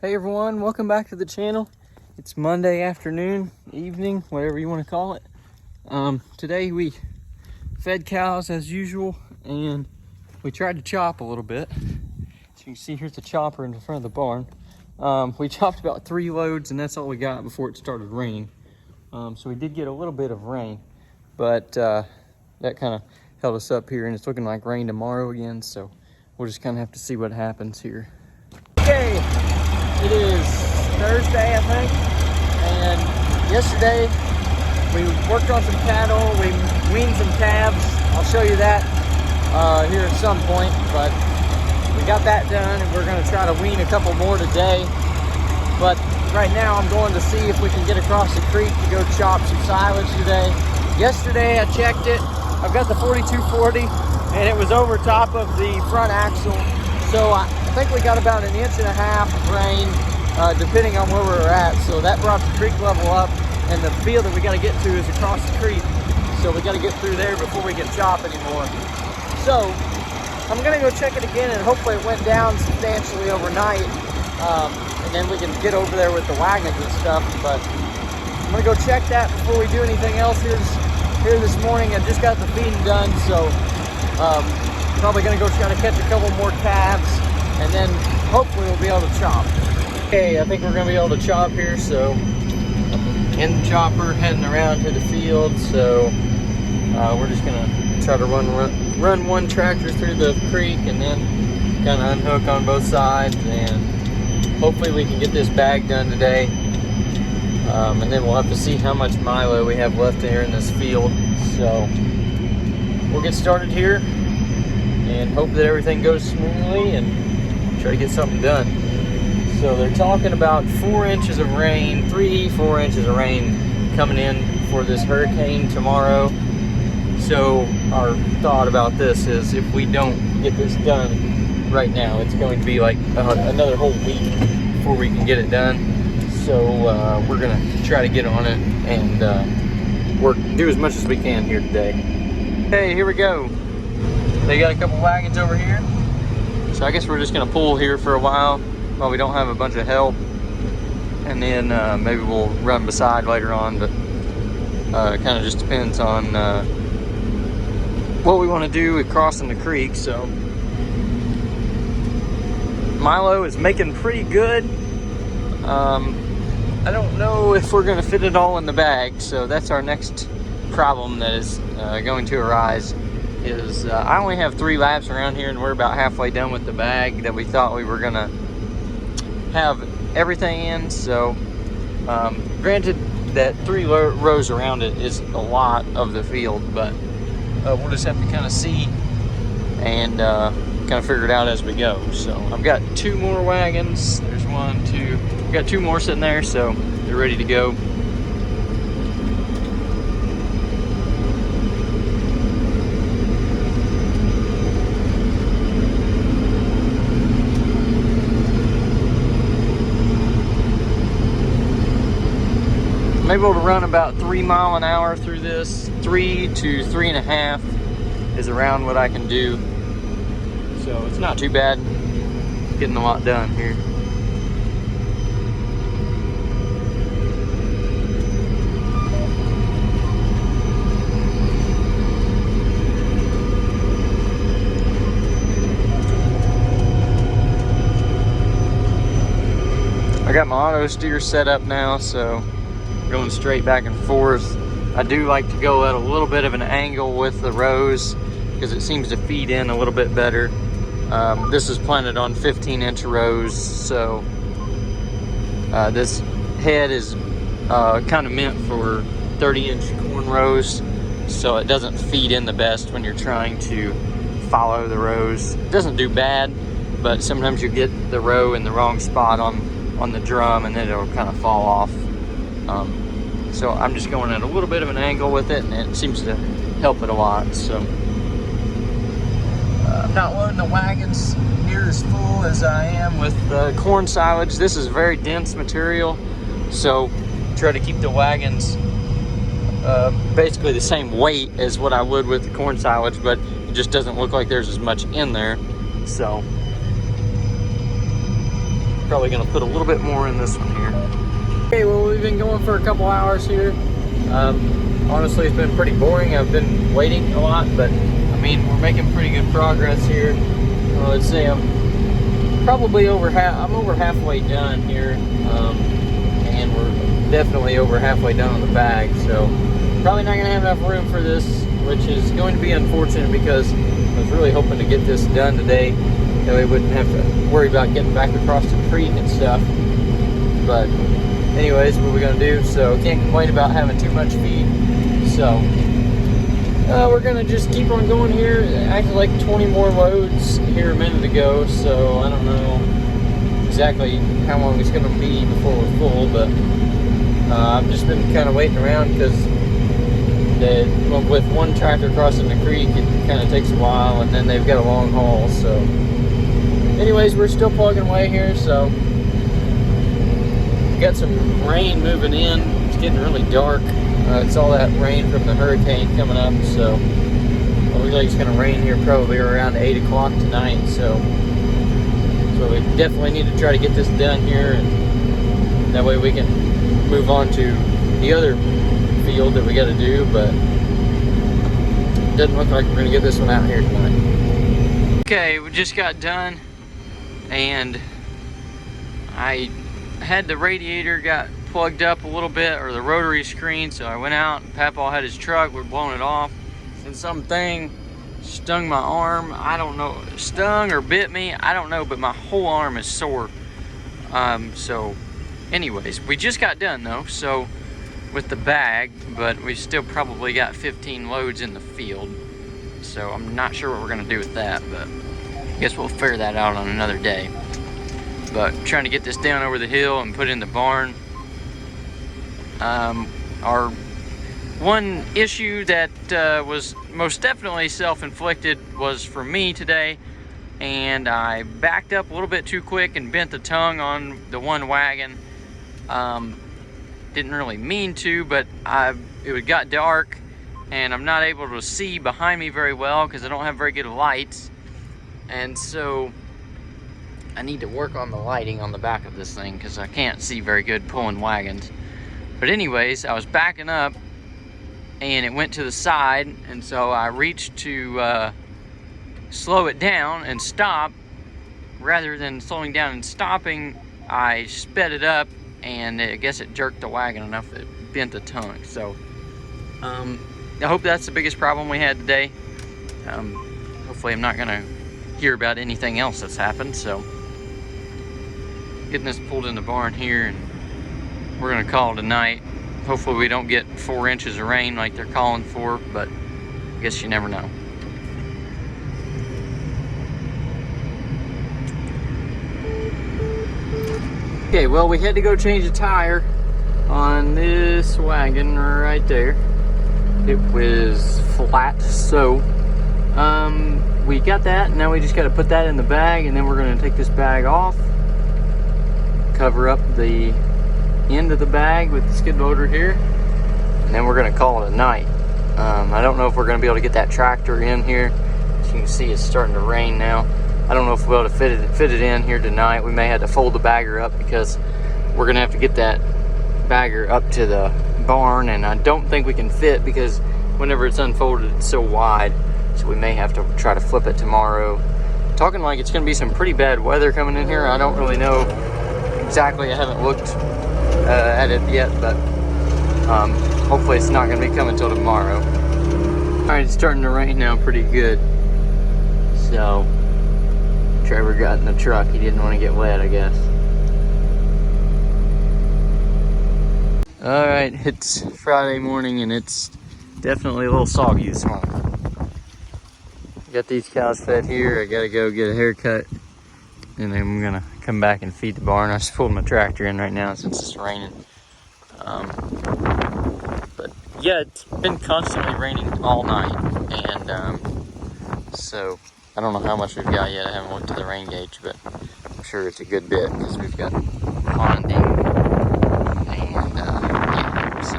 Hey everyone, welcome back to the channel. It's Monday afternoon, evening, whatever you want to call it. Today we fed cows as usual, and we tried to chop a little bit. So you can see here's the chopper in the front of the barn. We chopped about 3 loads, and that's all we got before it started raining. So we did get a little bit of rain, but that kind of held us up here, and it's looking like rain tomorrow again, so we'll just kind of have to see what happens here. Okay. It is Thursday, I think, and yesterday we worked on some cattle, we weaned some calves. I'll show you that here at some point, but we got that done, and we're going to try to wean a couple more today. But right now I'm going to see if we can get across the creek to go chop some silage today. Yesterday I checked it. I've got the 4240, and it was over top of the front axle. So I think we got about 1.5 inches of rain, depending on where we're at. So that brought the creek level up, and the field that we got to get to is across the creek. So we got to get through there before we can chop anymore. So I'm gonna go check it again, and hopefully it went down substantially overnight, and then we can get over there with the wagons and stuff. But I'm gonna go check that before we do anything else here this morning. I just got the feeding done, so probably gonna go try to catch a couple more calves, and then hopefully we'll be able to chop. Okay, I think we're gonna be able to chop here, so in the chopper, heading around to the field. So we're just gonna try to run one tractor through the creek, and then kind of unhook on both sides, and hopefully we can get this bag done today. And then we'll have to see how much Milo we have left here in this field. So we'll get started here and hope that everything goes smoothly and try to get something done. So they're talking about 4 inches of rain, 3-4 inches of rain coming in for this hurricane tomorrow. So our thought about this is, if we don't get this done right now, it's going to be like another whole week before we can get it done. So we're gonna try to get on it and do as much as we can here today. Okay, here we go. They got a couple wagons over here, so I guess we're just gonna pull here for a while we don't have a bunch of help, and then maybe we'll run beside later on. But it kind of just depends on what we want to do with crossing the creek. So Milo is making pretty good. I don't know if we're gonna fit it all in the bag, so that's our next problem that is going to arise. Is I only have 3 laps around here, and we're about halfway done with the bag that we thought we were gonna have everything in. So granted that 3 rows around it is a lot of the field, but we'll just have to kind of see and kind of figure it out as we go. So I've got 2 more wagons. There's 1, 2. I've got 2 more sitting there, so they're ready to go. I'm able to run about 3 miles an hour through this. 3 to 3.5 is around what I can do. So it's not too bad. Getting a lot done here. I got my auto steer set up now, so going straight back and forth. I do like to go at a little bit of an angle with the rows because it seems to feed in a little bit better. This is planted on 15-inch rows, so this head is kind of meant for 30-inch corn rows, so it doesn't feed in the best when you're trying to follow the rows. It doesn't do bad, but sometimes you get the row in the wrong spot on the drum, and then it'll kind of fall off. So I'm just going at a little bit of an angle with it, and it seems to help it a lot. So I'm not loading the wagons near as full as I am with corn silage. This is very dense material, so try to keep the wagons basically the same weight as what I would with the corn silage, but it just doesn't look like there's as much in there. So probably gonna put a little bit more in this one here. Okay, well, we've been going for a couple hours here. Honestly, it's been pretty boring. I've been waiting a lot, but I mean, we're making pretty good progress here. Let's say I'm probably over halfway done here, and we're definitely over halfway done on the bag. So probably not gonna have enough room for this, which is going to be unfortunate because I was really hoping to get this done today. That way we wouldn't have to worry about getting back across the creek and stuff. But anyways, what we're gonna do, so can't complain about having too much feed. So we're gonna just keep on going here. Acted like 20 more loads here a minute ago, so I don't know exactly how long it's gonna be before we're full, but I've just been kind of waiting around because with one tractor crossing the creek, it kind of takes a while, and then they've got a long haul. So anyways, we're still plugging away here. So got some rain moving in. It's getting really dark. It's all that rain from the hurricane coming up, so it looks like it's going to rain here probably around 8 o'clock tonight. So we definitely need to try to get this done here, and that way we can move on to the other field that we got to do. But it doesn't look like we're going to get this one out here tonight. Okay, we just got done, and I had the radiator got plugged up a little bit, or the rotary screen, so I went out and Papaw had his truck, we're blowing it off, and something stung my arm. I don't know, stung or bit me, I don't know, but my whole arm is sore. So anyways, we just got done though, so with the bag, but we still probably got 15 loads in the field, so I'm not sure what we're gonna do with that, but I guess we'll figure that out on another day. But trying to get this down over the hill and put it in the barn. Our one issue that was most definitely self-inflicted was for me today, and I backed up a little bit too quick and bent the tongue on the one wagon. Didn't really mean to, but it got dark and I'm not able to see behind me very well because I don't have very good lights, and so I need to work on the lighting on the back of this thing because I can't see very good pulling wagons. But anyways, I was backing up and it went to the side, and so I reached to slow it down and stop. Rather than slowing down and stopping, I sped it up, and I guess it jerked the wagon enough that it bent the tongue. So I hope that's the biggest problem we had today. Hopefully I'm not gonna hear about anything else that's happened. So getting this pulled in the barn here, and we're gonna call it a night. Hopefully we don't get 4 inches of rain like they're calling for, but I guess you never know. Okay, well, we had to go change the tire on this wagon right there. It was flat, so we got that. Now we just got to put that in the bag, and then we're going to take this bag off, cover up the end of the bag with the skid loader here, and then we're going to call it a night. I don't know if we're going to be able to get that tractor in here. As you can see, it's starting to rain now. I don't know if we'll be able to fit it in here tonight. We may have to fold the bagger up because we're going to have to get that bagger up to the barn, and I don't think we can fit because whenever it's unfolded, it's so wide. So we may have to try to flip it tomorrow. Talking like it's going to be some pretty bad weather coming in here. I don't really know exactly. I haven't looked at it yet, but hopefully it's not going to be coming until tomorrow. Alright, it's starting to rain now pretty good. So Trevor got in the truck. He didn't want to get wet, I guess. Alright, it's Friday morning and it's definitely a little soggy this morning. Got these cows fed here. I gotta go get a haircut, and then I'm gonna come back and feed the barn. I just pulled my tractor in right now since it's raining. But yeah, it's been constantly raining all night, and so I don't know how much we've got yet. I haven't looked at the rain gauge, but I'm sure it's a good bit because we've got ponding. And yeah, so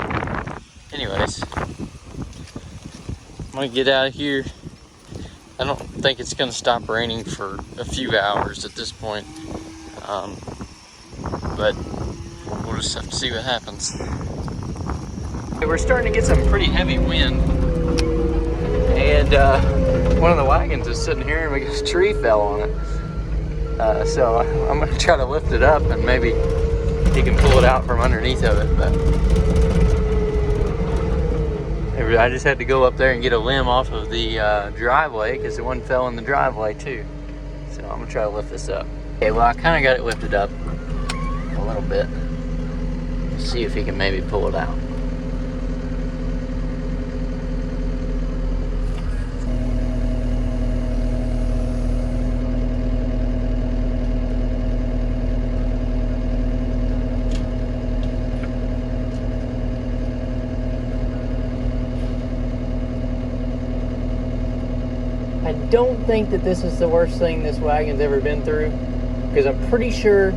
anyways, I'm gonna get out of here. I don't think it's gonna stop raining for a few hours at this point. but we'll just have to see what happens. We're starting to get some pretty heavy wind, and one of the wagons is sitting here and a tree fell on it. So I'm gonna try to lift it up and maybe he can pull it out from underneath of it. But I just had to go up there and get a limb off of the driveway because the one fell in the driveway too. So I'm gonna try to lift this up. Okay, well I kind of got it lifted up a little bit. See if he can maybe pull it out. I don't think that this is the worst thing this wagon's ever been through, because I'm pretty sure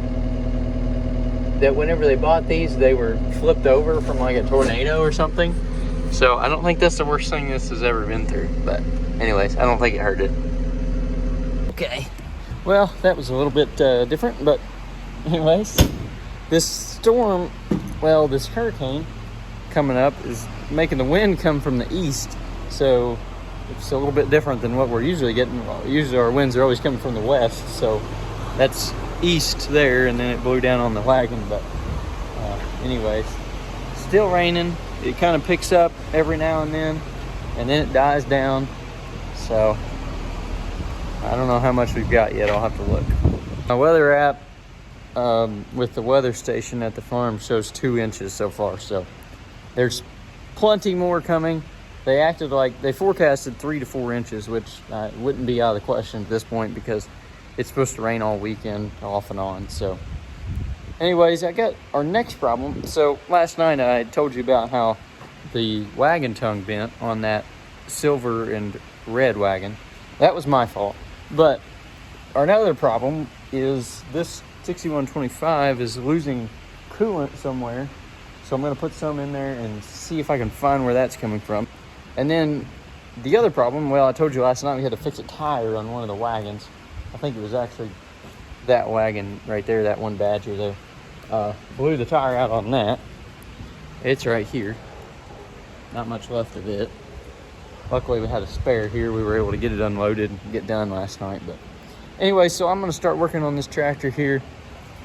that whenever they bought these, they were flipped over from like a tornado or something. So I don't think that's the worst thing this has ever been through. But anyways, I don't think it hurt it. Okay, well, that was a little bit different, but anyways, this storm, well, this hurricane coming up is making the wind come from the east. So it's a little bit different than what we're usually getting. Usually our winds are always coming from the west, so that's east there, and then it blew down on the wagon. But anyways, still raining. It kind of picks up every now and then it dies down. So I don't know how much we've got yet. I'll have to look. My weather app with the weather station at the farm shows 2 inches so far, so there's plenty more coming. They acted like they forecasted 3 to 4 inches, which wouldn't be out of the question at this point because it's supposed to rain all weekend off and on. So anyways, I got our next problem. So last night I told you about how the wagon tongue bent on that silver and red wagon. That was my fault. But our other problem is this 6125 is losing coolant somewhere. So I'm gonna put some in there and see if I can find where that's coming from. And then the other problem, well, I told you last night we had to fix a tire on one of the wagons. I think it was actually that wagon right there, that one Badger there. Blew the tire out on that. It's right here. Not much left of it. Luckily we had a spare here. We were able to get it unloaded and get done last night. But anyway, so I'm gonna start working on this tractor here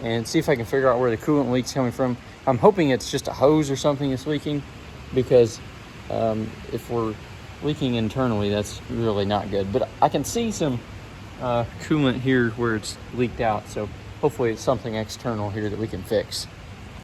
and see if I can figure out where the coolant leak's coming from. I'm hoping it's just a hose or something that's leaking, because if we're leaking internally, that's really not good. But I can see some coolant here where it's leaked out, so hopefully it's something external here that we can fix.